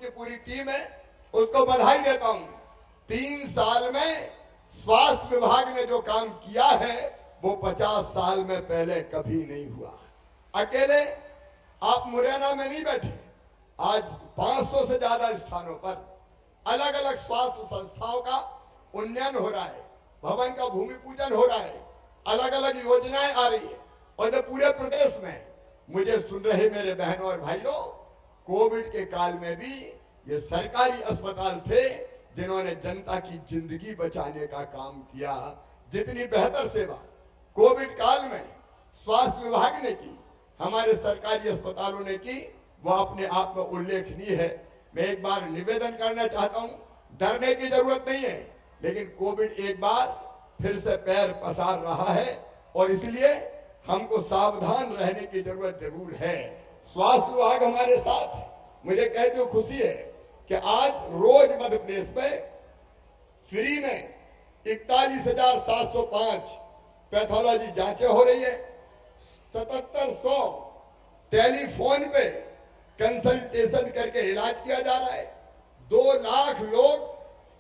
की पूरी टीम है, उसको बधाई देता हूं। 3 साल में स्वास्थ्य विभाग ने जो काम किया है वो 50 साल में पहले कभी नहीं हुआ। अकेले आप मुरैना में नहीं बैठे, आज 500 से ज्यादा स्थानों पर अलग अलग स्वास्थ्य संस्थाओं का उन्नयन हो रहा है, भवन का भूमि पूजन हो रहा है, अलग अलग योजनाएं आ रही है। और जब पूरे प्रदेश में मुझे सुन रहे मेरे बहनों और भाइयों, कोविड के काल में भी ये सरकारी अस्पताल थे जिन्होंने जनता की जिंदगी बचाने का काम किया। जितनी बेहतर सेवा कोविड काल में स्वास्थ्य विभाग ने की, हमारे सरकारी अस्पतालों ने की, वह अपने आप में उल्लेखनीय है। मैं एक बार निवेदन करना चाहता हूं, डरने की जरूरत नहीं है, लेकिन कोविड एक बार फिर से पैर पसार रहा है और इसलिए हमको सावधान रहने की जरूरत जरूर है। स्वास्थ्य विभाग हमारे साथ है। मुझे कहते हुए खुशी है कि आज रोज मध्य प्रदेश में फ्री में 41,705 पैथोलॉजी जांचें हो रही है। 7700 टेलीफोन पे कंसल्टेशन करके इलाज किया जा रहा है। 2 लाख लोग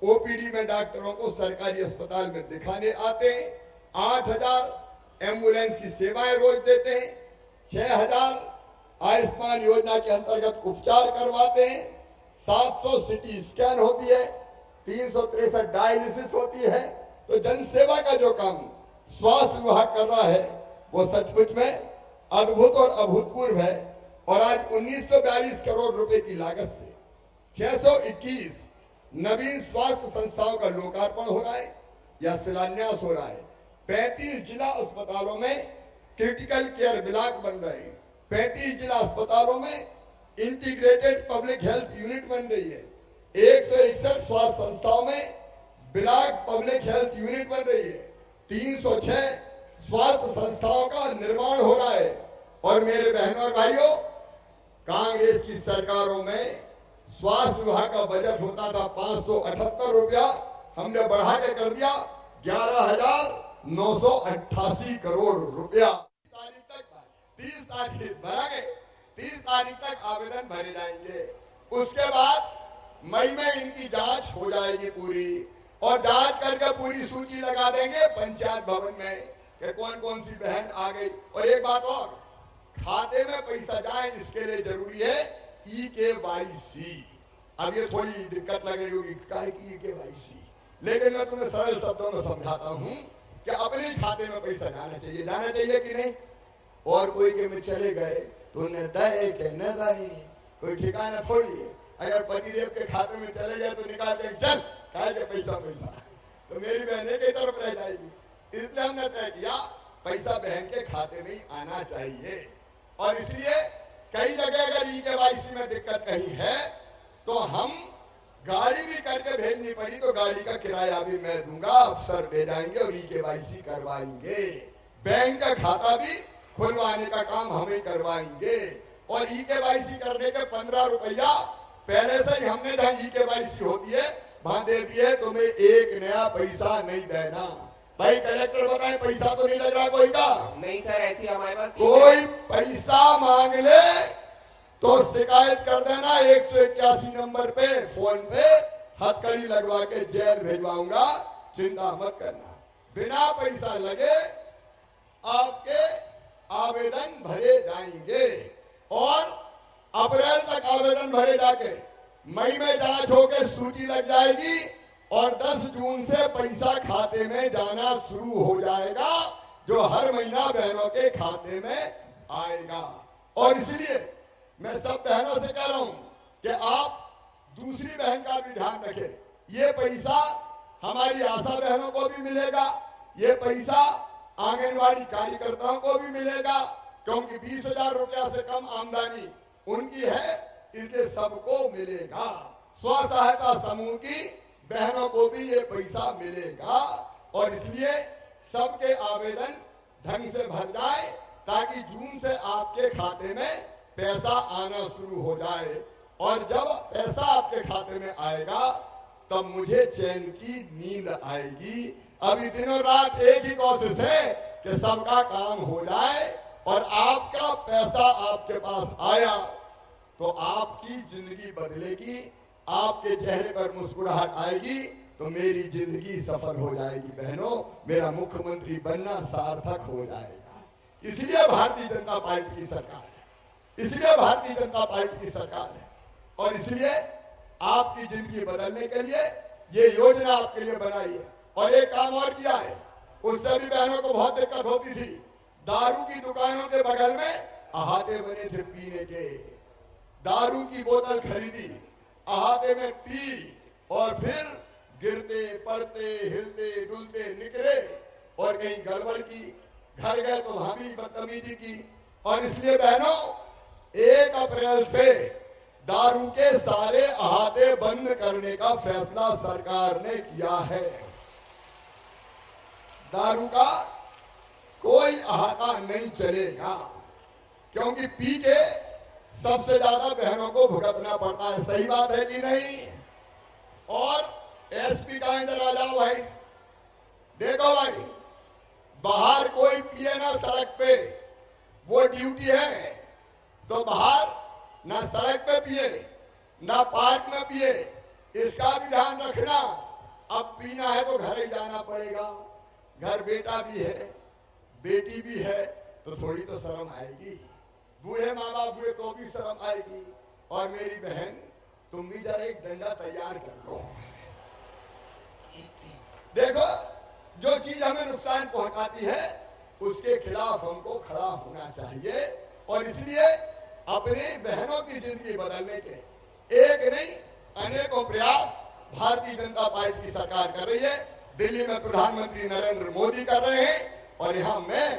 ओपीडी में डॉक्टरों को सरकारी अस्पताल में दिखाने आते हैं। 8,000 एम्बुलेंस की सेवाएं रोज देते हैं। 6,000 आयुष्मान योजना के अंतर्गत उपचार करवाते हैं। 700 सिटी स्कैन होती है, 363 डायलिसिस होती है। तो जनसेवा का जो काम स्वास्थ्य विभाग कर रहा है वो सचमुच में अद्भुत और अभूतपूर्व है। और आज 1942 करोड़ रुपए की लागत से 621 नवीन स्वास्थ्य संस्थाओं का लोकार्पण हो रहा है या शिलान्यास हो रहा है। 35 जिला अस्पतालों में क्रिटिकल केयर ब्लॉक बन रहे हैं। 35 जिला अस्पतालों में इंटीग्रेटेड पब्लिक हेल्थ यूनिट बन रही है। 161 स्वास्थ्य संस्थाओं में ब्लॉक पब्लिक हेल्थ यूनिट बन रही है। 306 स्वास्थ्य संस्थाओं का निर्माण हो रहा है। और मेरे बहनों और भाइयों, कांग्रेस की सरकारों में स्वास्थ्य विभाग का बजट होता था 578 रुपया, हमने बढ़ा के कर दिया 11,988 करोड़ रुपया। 30 तारीख भरा गए, 30 तारीख तक आवेदन भरे जाएंगे। उसके बाद मई में इनकी जांच हो जाएगी पूरी, और जांच करके पूरी सूची लगा देंगे पंचायत भवन में कि कौन कौन सी बहन आ गई। और एक बात और, खाते में पैसा जाए इसके लिए जरूरी है EKYC। अब ये थोड़ी दिक्कत लग रही होगी काहे की EKYC, लेकिन मैं तुम्हें सरल शब्दों में समझाता हूं कि अपने खाते में पैसा जाना चाहिए कि नहीं। और कोई के में चले गए तो उन्हें दे के न दे कोई ठिकाना थोड़ी है। अगर पतिदेव के खाते में चले गए तो निकाल के चल काहे के पैसा तो मेरी बहने की तरफ रह जाएगी। इसलिए हमने तय किया पैसा बहन के खाते में ही आना चाहिए। और इसलिए कई जगह अगर EKYC में दिक्कत कहीं है तो हम गाड़ी भी करके भेजनी पड़ी तो गाड़ी का किराया भी मैं दूंगा, अफसर ले जाएंगे और EKYC करवाएंगे। बैंक का खाता भी खुलवाने का काम हम ही करवाएंगे। और EKYC करने के 15 रुपया पहले से ही हमने जहां EKYC होती है वहां दे दिए, तुम्हें एक नया पैसा नहीं देना। भाई कलेक्टर बताए पैसा तो नहीं लग रहा कोई का? नहीं सर, ऐसी हमारे पास कोई पैसा मांग ले तो शिकायत कर देना 181 नंबर पे फोन पे, हथकड़ी लगवा के जेल भेजवाऊंगा, चिंता मत करना। बिना पैसा लगे आपके आवेदन भरे जाएंगे और अप्रैल तक आवेदन भरे जाके मई में जांच होकर सूची लग जाएगी और 10 जून से पैसा खाते में जाना शुरू हो जाएगा, जो हर महीना बहनों के खाते में आएगा। और इसलिए मैं सब बहनों से कह रहा हूं कि आप दूसरी बहन का भी ध्यान रखें। ये पैसा हमारी आशा बहनों को भी मिलेगा, ये पैसा आंगनवाड़ी कार्यकर्ताओं को भी मिलेगा, क्योंकि 20,000 रुपया से कम आमदनी उनकी है, इसलिए सबको मिलेगा। स्व सहायता समूह की बहनों को भी ये पैसा मिलेगा। और इसलिए सबके आवेदन ढंग से भर जाए ताकि जून से आपके खाते में पैसा आना शुरू हो जाए। और जब पैसा आपके खाते में आएगा तब मुझे चैन की नींद आएगी। अभी दिनों रात एक ही कोशिश है कि सबका काम हो जाए और आपका पैसा आपके पास आया तो आपकी जिंदगी बदलेगी, आपके चेहरे पर मुस्कुराहट आएगी, तो मेरी जिंदगी सफल हो जाएगी बहनों, मेरा मुख्यमंत्री बनना सार्थक हो जाएगा। इसलिए भारतीय जनता पार्टी की सरकार है, इसलिए भारतीय जनता पार्टी की सरकार है, और इसलिए आपकी जिंदगी बदलने के लिए ये योजना आपके लिए बनाई है। और एक काम और किया है, उससे भी बहनों को बहुत दिक्कत होती थी। दारू की दुकानों के बगल में अहाते बने थे पीने के, दारू की बोतल खरीदी, अहाते में पी, और फिर गिरते पड़ते हिलते डुलते निकले, और कहीं गड़बड़ की, घर गए तो वहां भी बदतमीजी की। और इसलिए बहनों 1 अप्रैल से दारू के सारे अहाते बंद करने का फैसला सरकार ने किया है। दारू का कोई अहाता नहीं चलेगा, क्योंकि पी के सबसे ज्यादा बहनों को भुगतना पड़ता है। सही बात है कि नहीं? और एसपी का इधर आ जाओ भाई, देखो भाई, बाहर कोई पिए ना सड़क पे, वो ड्यूटी है। तो बाहर ना सड़क पे पिए, ना पार्क में पिए, इसका भी ध्यान रखना। अब पीना है तो घर ही जाना पड़ेगा, घर बेटा भी है, बेटी भी है, तो थोड़ी तो शर्म आएगी। बूढ़े माँ बाप हुए तो भी शर्म आएगी। और मेरी बहन, तुम भी जरा एक डंडा तैयार कर लो। देखो, जो चीज हमें नुकसान पहुंचाती है उसके खिलाफ हमको खड़ा होना चाहिए। और इसलिए अपनी बहनों की जिंदगी बदलने के एक नहीं अनेकों प्रयास भारतीय जनता पार्टी की सरकार कर रही है। दिल्ली में प्रधानमंत्री नरेंद्र मोदी कर रहे हैं, और यहां मैं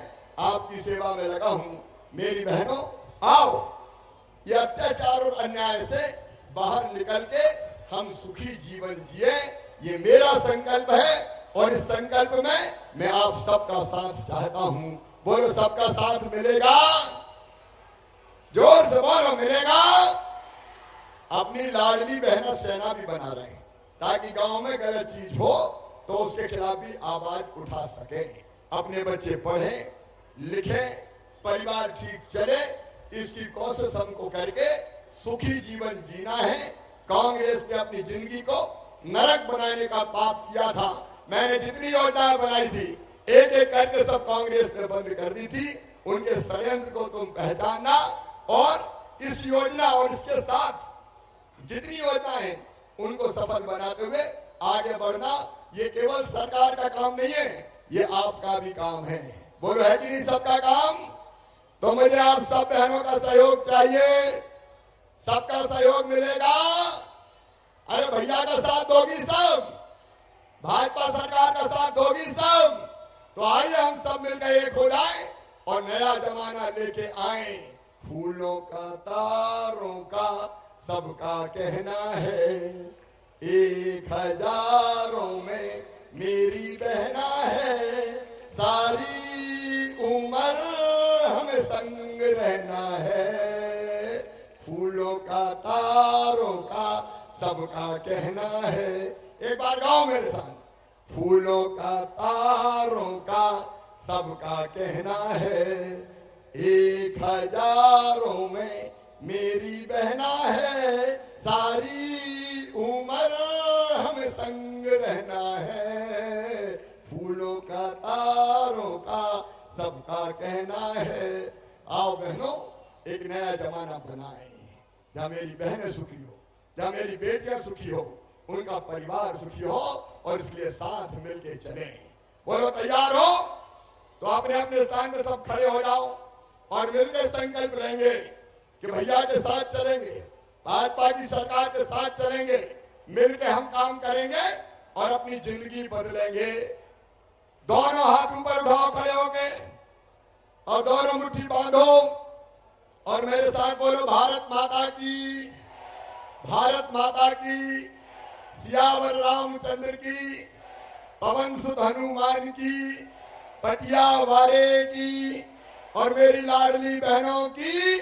आपकी सेवा में लगा हूं। मेरी बहनों, आओ, ये अत्याचार और अन्याय से बाहर निकल के हम सुखी जीवन जिए, ये मेरा संकल्प है। और इस संकल्प में मैं आप सबका साथ चाहता हूं। बोलो, सबका साथ मिलेगा? जोर से बोलो, मिलेगा? अपनी लाडली बहना सेना भी बना रहे हैं, ताकि गांव में गलत चीज हो तो उसके खिलाफ भी आवाज उठा सके। अपने बच्चे पढ़ें लिखें, परिवार ठीक चले, इसकी कोशिश हमको करके सुखी जीवन जीना है। कांग्रेस ने अपनी जिंदगी को नरक बनाने का पाप किया था। मैंने जितनी योजनाएं बनाई थी, एक एक करके सब कांग्रेस ने बंद कर दी थी। उनके षड्यंत्र को तुम पहचानना, और इस योजना और इसके साथ जितनी योजनाएं हैं उनको सफल बनाते हुए आगे बढ़ना। ये केवल सरकार का काम नहीं है, ये आपका भी काम है। बोलो, है कि नहीं सबका काम? तो मुझे आप सब बहनों का सहयोग चाहिए। सबका सहयोग मिलेगा? अरे भैया का साथ दोगी सब? भाजपा सरकार का साथ दोगी सब? तो आइए हम सब मिलकर एक हो जाएं और नया जमाना लेके आए। फूलों का तारों का सबका कहना है, 1000 में मेरी बहना है। सारी उम्र हमें संग रहना है। फूलों का तारों का सबका कहना है। एक बार गाओ मेरे साथ। फूलों का तारों का सबका कहना है, 1000 में मेरी बहना है। सारी उम्र हमें संग रहना है। फूलों का तारों का सबका कहना है। आओ बहनों, एक नया जमाना बनाए, जहां मेरी बहनें सुखी हो, जहां मेरी बेटियां सुखी हो, उनका परिवार सुखी हो, और इसलिए साथ मिलके चले। बोलो, तैयार हो? तो अपने अपने स्थान में सब खड़े हो जाओ और मिलकर संकल्प लेंगे कि भैया के साथ चलेंगे, भाजपा की सरकार के साथ चलेंगे, मिलकर हम काम करेंगे और अपनी जिंदगी बदलेंगे। दोनों हाथ ऊपर उठाओ खड़े होके, और दोनों मुट्ठी बांधो और मेरे साथ बोलो, भारत माता की, भारत माता की, सियावर रामचंद्र की, पवन सुत हनुमान की, पटिया वारे की, और मेरी लाडली बहनों की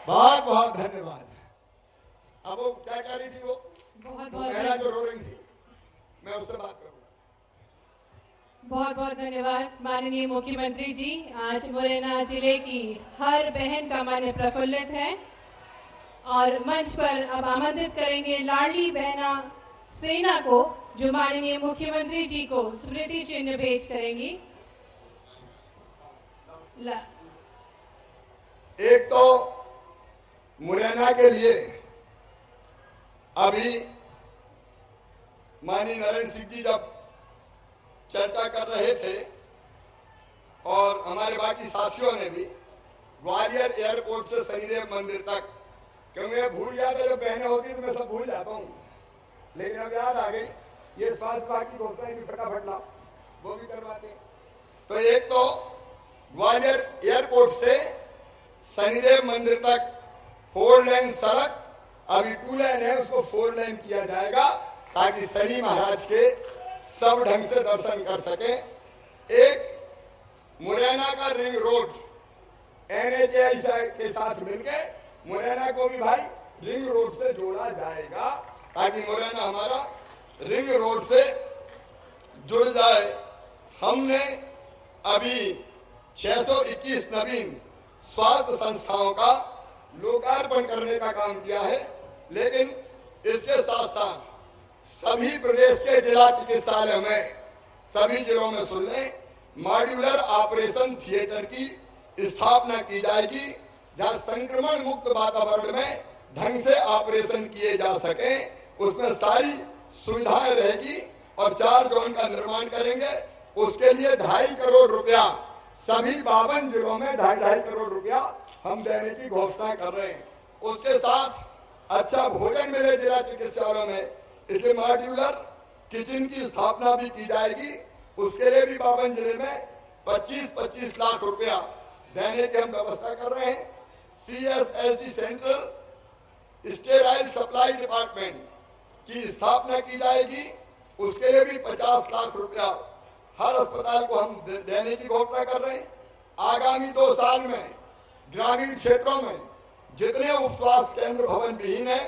बहुत बहुत धन्यवाद। अब वो क्या कह रही थी, वो मेरा जो रो रही थी, मैं उससे बात करूंगा। बहुत बहुत धन्यवाद माननीय मुख्यमंत्री जी। आज मुरैना जिले की हर बहन का मन प्रफुल्लित है। और मंच पर अब आमंत्रित करेंगे लाडली बहना सेना को, जो माननीय मुख्यमंत्री जी को स्मृति चिन्ह भेंट करेंगी। एक तो मुरैना के लिए अभी माननीय नरेंद्र सिंह जी जब चर्चा कर रहे थे और हमारे बाकी साथियों ने भी, ग्वालियर एयरपोर्ट से शनिदेव मंदिर तक, क्योंकि मैं भूल गया था, जब बहनें होती तो मैं सब भूल जाता हूँ, लेकिन अब याद आ गई। ये स्वास्थ्य विभाग की घोषणाएं भी फटाफट लाओ, वो भी करवाते। तो एक तो ग्वालियर एयरपोर्ट से शनिदेव मंदिर तक 4 लेन सड़क, अभी 2 लेन है, उसको 4 लेन किया जाएगा ताकि शनि महाराज के सब ढंग से दर्शन कर सके। एक मुरैना का रिंग रोड NHAI के साथ मिलकर मुरैना को भी भाई रिंग रोड से जोड़ा जाएगा ताकि मुरैना हमारा रिंग रोड से जुड़ जाए। हमने अभी 621 नवीन स्वास्थ्य संस्थाओं का लोकार्पण करने का काम किया है, लेकिन इसके साथ साथ सभी प्रदेश के जिला चिकित्सालय में, सभी जिलों में सुन लें, मॉड्यूलर ऑपरेशन थिएटर की स्थापना की जाएगी, जहां संक्रमण मुक्त वातावरण में ढंग से ऑपरेशन किए जा सके, उसमें सारी सुविधाएं रहेगी और 4 जोन का निर्माण करेंगे। उसके लिए 2.5 करोड़ रुपया सभी 52 जिलों में 2.5 करोड़ रुपया हम देने की घोषणा कर रहे हैं। उसके साथ अच्छा भोजन मिले जिला चिकित्सालयों में, इसलिए मॉड्यूलर किचन की स्थापना भी की जाएगी। उसके लिए भी 52 जिले में 25-25 लाख रुपया देने की हम व्यवस्था कर रहे हैं। CSSD central sterile supply department की स्थापना की जाएगी, उसके लिए भी 50 लाख रुपया हर अस्पताल को हम देने की घोषणा कर रहे हैं। आगामी 2 साल में ग्रामीण क्षेत्रों में जितने उप स्वास्थ्य केंद्र भवन विहीन है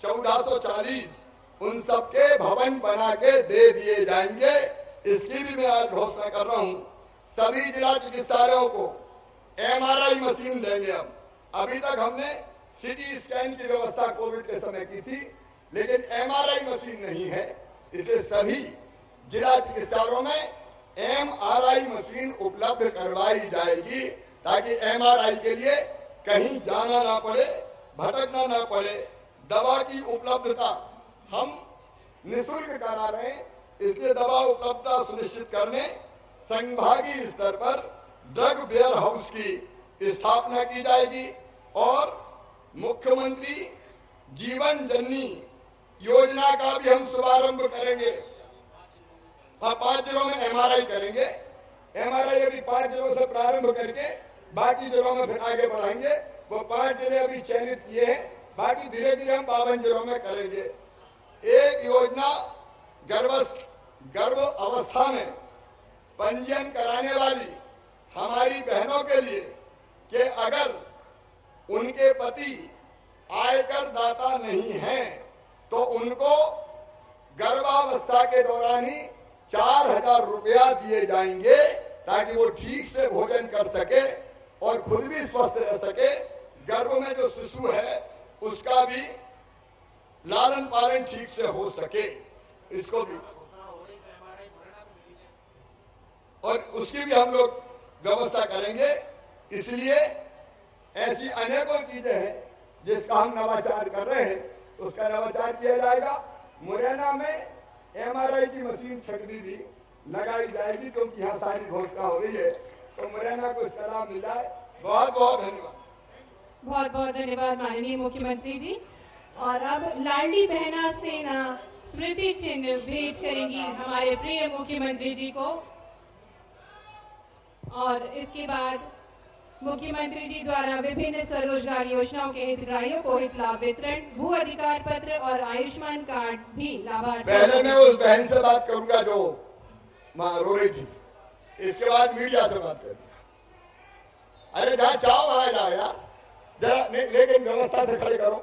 1440, उन सबके भवन बना के दे दिए जाएंगे। इसकी भी मैं आज घोषणा कर रहा हूं। सभी जिला चिकित्सालयों को MRI मशीन देंगे। अब अभी तक हमने CT स्कैन की व्यवस्था कोविड के समय की थी, लेकिन MRI मशीन नहीं है, इसलिए सभी जिला चिकित्सालयों में MRI मशीन उपलब्ध करवाई जाएगी ताकि MRI के लिए कहीं जाना ना पड़े, भटकना ना पड़े। दवा की उपलब्धता हम निःशुल्क करा रहे हैं, इसलिए दवा उपलब्धता सुनिश्चित करने संभागीय स्तर पर ड्रग वेयर हाउस की स्थापना की जाएगी और मुख्यमंत्री जीवन जननी योजना का भी हम शुभारंभ करेंगे। 5 जिलों में MRI करेंगे। MRI अभी 5 जिलों से प्रारंभ करके बाकी जिलों में फिर आगे बढ़ाएंगे। वो 5 जिले अभी चयनित किए हैं, बाकी धीरे धीरे हम 52 जिलों में करेंगे। एक योजना गर्भ अवस्था में पंजीयन कराने वाली हमारी बहनों के लिए कि अगर उनके पति आयकर दाता नहीं हैं तो उनको गर्भावस्था के दौरान ही 4,000 रुपया दिए जाएंगे ताकि वो ठीक से भोजन कर सके और खुद भी स्वस्थ रह सके। गर्भ में जो शिशु है उसका भी लालन पालन ठीक से हो सके, इसको भी, और उसकी भी हम लोग व्यवस्था करेंगे। इसलिए ऐसी अनेकों चीजें हैं जिसका हम नवाचार कर रहे हैं, उसका नवाचार किया जाएगा। मुरैना में MRI की मशीन छकड़ी भी लगाई जाएगी क्योंकि यहाँ सारी घोषणा हो रही है, तो मुरैना को इसका लाभ मिल जाए। बहुत बहुत धन्यवाद। बहुत बहुत धन्यवाद माननीय मुख्यमंत्री जी। और अब लाडली बहना सेना स्मृति चिन्ह भेंट करेंगी हमारे प्रिय मुख्यमंत्री जी को, और इसके बाद मुख्यमंत्री जी द्वारा विभिन्न स्वरोजगार योजनाओं के हितग्राहियों को हित लाभ वितरण, भू अधिकार पत्र और आयुष्मान कार्ड भी लाभार्थी। पहले मैं उस बहन से बात करूंगा जो रो रही थी, इसके बाद मीडिया से बात करूंगा। अरे जहाँ चाहो वहां जाओ यार जरा, लेकिन व्यवस्था से खड़े करो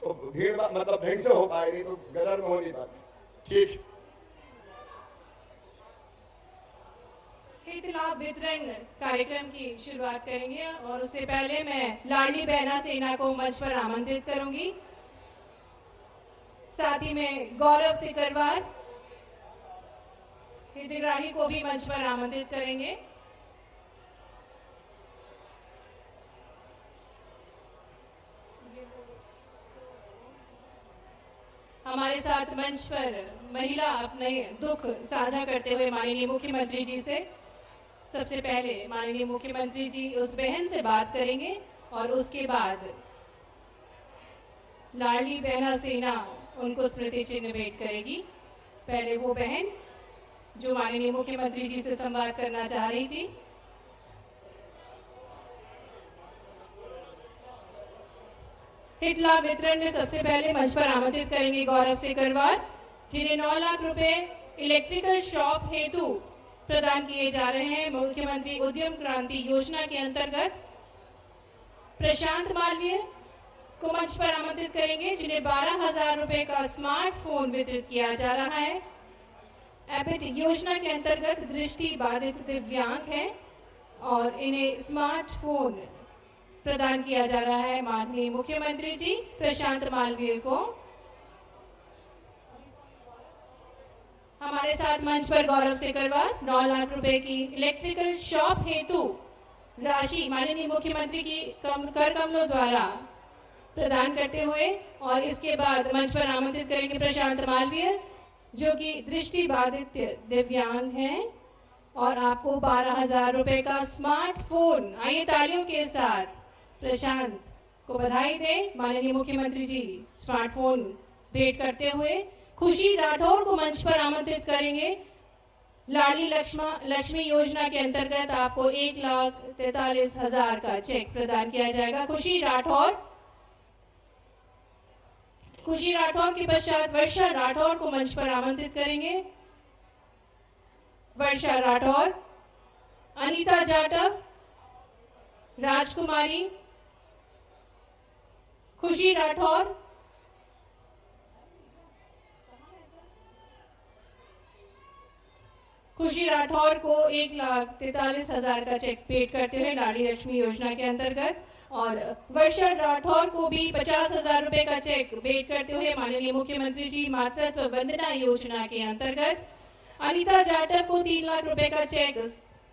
तो भीड़ मतलब ढंग से हो पाएगी, तो गदर में हो नहीं पाती। ठीक। लाभ वितरण कार्यक्रम की शुरुआत करेंगे और उससे पहले मैं लाडली बहना सेना को मंच पर आमंत्रित करूंगी। साथ ही में गौरव सिकरवार हितग्राही को भी मंच पर आमंत्रित करेंगे। हमारे साथ मंच पर महिला अपने दुख साझा करते हुए माननीय मुख्यमंत्री जी से सबसे पहले माननीय मुख्यमंत्री जी उस बहन से बात करेंगे और उसके बाद लाडली बहना सेना उनको स्मृति चिन्ह भेंट करेगी। पहले वो बहन जो माननीय मुख्यमंत्री जी से संवाद करना चाह रही थी। हित लाभ वितरण में सबसे पहले मंच पर आमंत्रित करेंगे गौरव सिकरवार, जिन्हें 9 लाख रुपए इलेक्ट्रिकल शॉप हेतु प्रदान किए जा रहे हैं मुख्यमंत्री उद्यम क्रांति योजना के अंतर्गत। प्रशांत मालवीय को मंच पर आमंत्रित करेंगे, जिन्हें 12,000 रुपए का स्मार्टफोन वितरित किया जा रहा है। एपिट योजना के अंतर्गत दृष्टि बाधित दिव्यांग हैं और इन्हें स्मार्टफोन प्रदान किया जा रहा है माननीय मुख्यमंत्री जी प्रशांत मालवीय को। हमारे साथ मंच पर गौरव सिकरवार 9 लाख रुपए की इलेक्ट्रिकल शॉप हेतु राशि माननीय मुख्यमंत्री की कर कमलों द्वारा प्रदान करते हुए और इसके बाद मंच पर आमंत्रित करेंगे प्रशांत मालवीय, जो कि दृष्टि बाधित दिव्यांग हैं और आपको 12,000 रुपए का स्मार्टफोन। आइए तालियों के साथ प्रशांत को बधाई दे। माननीय मुख्यमंत्री जी स्मार्टफोन भेंट करते हुए खुशी राठौर को मंच पर आमंत्रित करेंगे। लाडली लक्ष्मी योजना के अंतर्गत आपको 1,43,000 का चेक प्रदान किया जाएगा। खुशी राठौर के पश्चात वर्षा राठौर को मंच पर आमंत्रित करेंगे। वर्षा राठौर, अनीता जाटव, राजकुमारी, खुशी राठौर, खुशी राठौर को 1,43,000 का चेक पेड करते हुए लाडली लक्ष्मी योजना के अंतर्गत और वर्षा राठौर को भी 50,000 रुपए का चेक पेड करते हुए माननीय मुख्यमंत्री जी मातृत्व वंदना योजना के अंतर्गत। अनीता जाटव को 3 लाख रुपए का चेक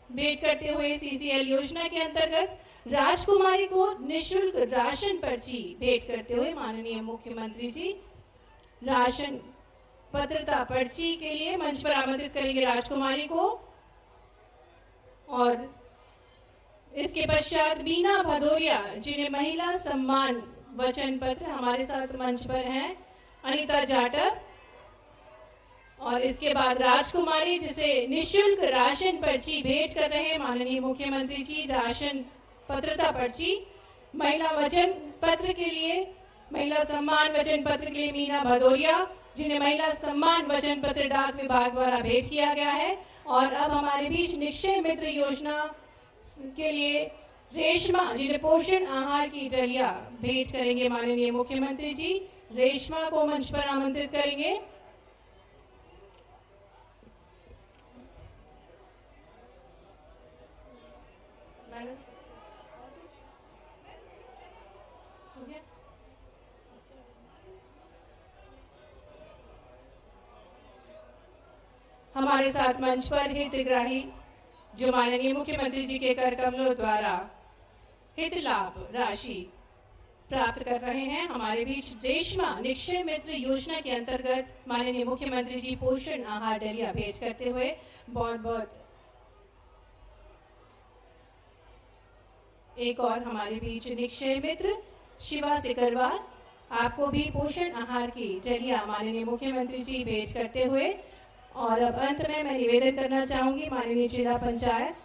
भेंट करते हुए सीसीएल योजना के अंतर्गत। राजकुमारी को निःशुल्क राशन पर्ची भेंट करते हुए माननीय मुख्यमंत्री जी राशन पात्रता पर्ची के लिए मंच पर आमंत्रित करेंगे राजकुमारी को। और इसके पश्चात बीना भदौरिया, जिन्हें महिला सम्मान वचन पत्र हमारे साथ मंच पर हैं, अनीता जाटव, और इसके बाद राजकुमारी, जिसे निःशुल्क राशन पर्ची भेंट कर रहे हैं माननीय मुख्यमंत्री जी राशन पात्रता पर्ची। महिला वचन पत्र के लिए, महिला सम्मान वचन पत्र के लिए मीना भदौरिया, जिन्हें महिला सम्मान वचन पत्र डाक विभाग द्वारा भेंट किया गया है। और अब हमारे बीच निक्षय मित्र योजना के लिए रेशमा, जिन्हें पोषण आहार की डलिया भेंट करेंगे माननीय मुख्यमंत्री जी। रेशमा को मंच पर आमंत्रित करेंगे। हमारे साथ मंच पर हितग्राही जो माननीय मुख्यमंत्री जी के कर कमलों द्वारा हित लाभ राशि प्राप्त कर रहे हैं। हमारे बीच रेशमा निक्षय मित्र योजना के अंतर्गत माननीय मुख्यमंत्री जी पोषण आहार डलिया भेंट करते हुए बहुत बहुत। एक और हमारे बीच निक्षय मित्र शिवा सिकरवार, आपको भी पोषण आहार की डलिया माननीय मुख्यमंत्री जी भेंट करते हुए। और अब अंत में मैं निवेदन करना चाहूंगी माननीय जिला पंचायत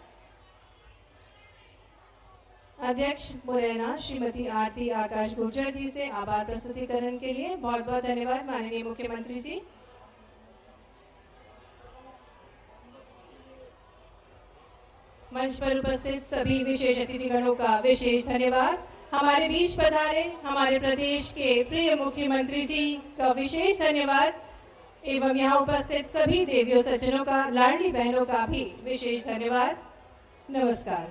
अध्यक्ष मुरैना श्रीमती आरती आकाश गुर्जर जी से आभार प्रस्तुतिकरण के लिए। बहुत बहुत धन्यवाद माननीय मुख्यमंत्री जी। मंच पर उपस्थित सभी विशेष अतिथिगणों का विशेष धन्यवाद। हमारे बीच पधारे हमारे प्रदेश के प्रिय मुख्यमंत्री जी का विशेष धन्यवाद एवं यहाँ उपस्थित सभी देवियों सज्जनों का, लाडली बहनों का भी विशेष धन्यवाद। नमस्कार।